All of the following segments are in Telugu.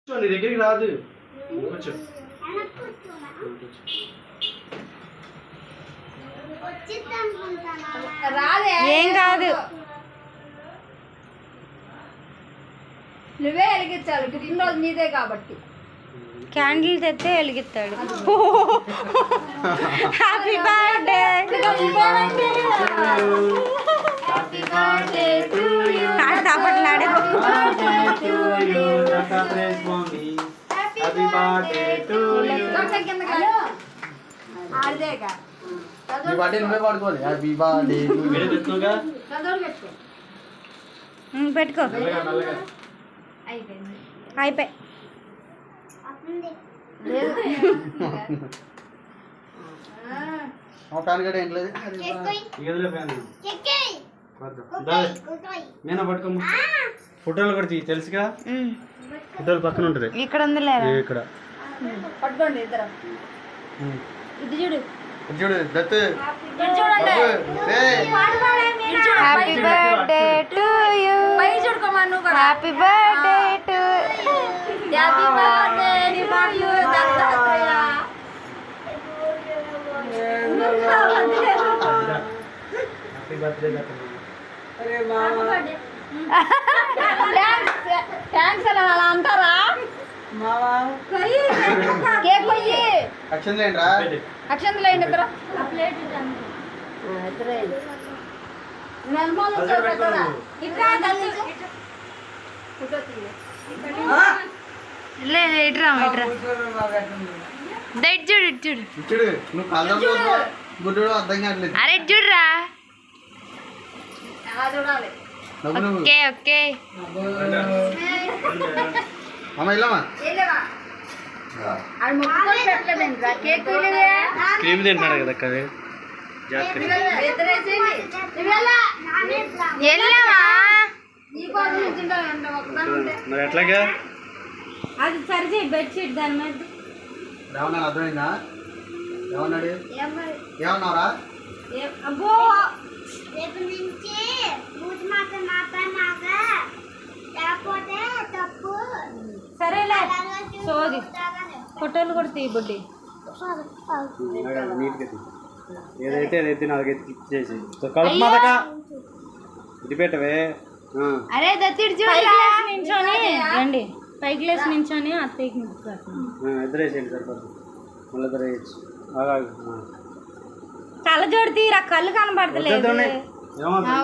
నీ దగ్గరికి రాదు. ఏం కాదు, నువ్వే వెలిగించాలి. పుట్టినరోజు నీదే కాబట్టి. క్యాండిల్ తెస్తే వెలిగిస్తాడు. హ్యాపీ బర్త్డే తప్పట్లాడే పెట్టుకో. అయిపోయి నేను పట్టుకో. ఫోటోలు కూడా తెలుసుగా, ఫోటోలు పక్కన ఉంటుంది. ఇక్కడ ఉంది లేదా? ఇక్కడ పట్టుకోండి ఇద్దరు. ఇది చూడు, చూడు Dattu. Happy birthday to you. పై చూడుకోమా నువ్వు కూడా. Happy birthday to happy birthday to you Dattatreya. Happy birthday Dattu. Thanks అని అలా అంటారా? కేక్ కొయ్యి. అక్షంతలు ఏంట్రా? అక్షంతలు వేయండి ఇద్దరు. ఇట్రా చూడు చూడు. చూడు నువ్వు కలర్ గుడ్డు అర్థం కావట్లేదు. అరే చూడురా. చూడాలి. Okay okay. అమ్మ ఇల్లమ్మా అది ముక్కుకొని పెట్టలేదండి. కేక్ క్రీమ్ తింటున్నాడు కదా అక్క. మరి ఎట్లాగా అది సరిచే బెడ్షీట్ దాని మీద రావణ అర్థమైందా? ఏమన్నాడు? ఏమన్నావురా? అబ్బో రేపు నుంచి బూత్ మాట లేకపోతే తప్పు. సరేలే సోది. ఫోటోలు కూడా తీ బుడ్డి. ఏదైతే అదైతే నాలుగైతే చేసి కలుపు మాదక ఇది పెట్టవే. అరే దత్తిడి నించొని రండి. పైకి లేసి నించొని అత్తయ్యకి ఇద్దరు వేసేయండి సరిపోతుంది. మళ్ళీ ఇద్దరు వేయచ్చు. కళ్ళ జోడి తీరా, కళ్ళు కనబడతలేదు.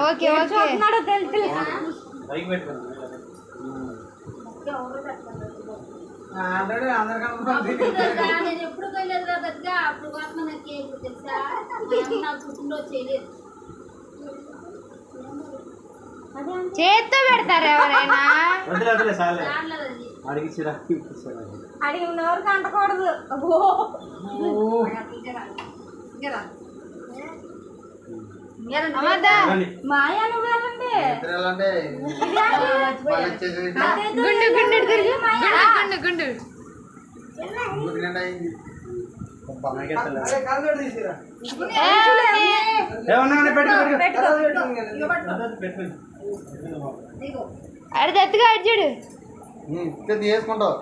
ఓకే ఓకే చూస్తున్నాడో తెలుసు. నేను ఎప్పుడు పోయలేదు కదా. అప్పుడు కోసం కేక్ తెలుసా, నాకు పుట్టినరోజు చేయలేదు. చేత్తో పెడతారు ఎవరైనా. అడిగి నోరుకి అంటకూడదు. అబ్బో మాయా నువ్వేనండి. గుండు గుండు తిరిగి గుండు గుండు. అరే దత్తుగా అడిచాడు తీసుకుంటావు.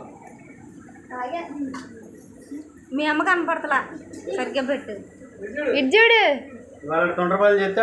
మీ అమ్మ కనపడతలా, సరిగ్గా పెట్టు. ఇడ్జుడు వాళ్ళ తొండరపాలు చెప్తే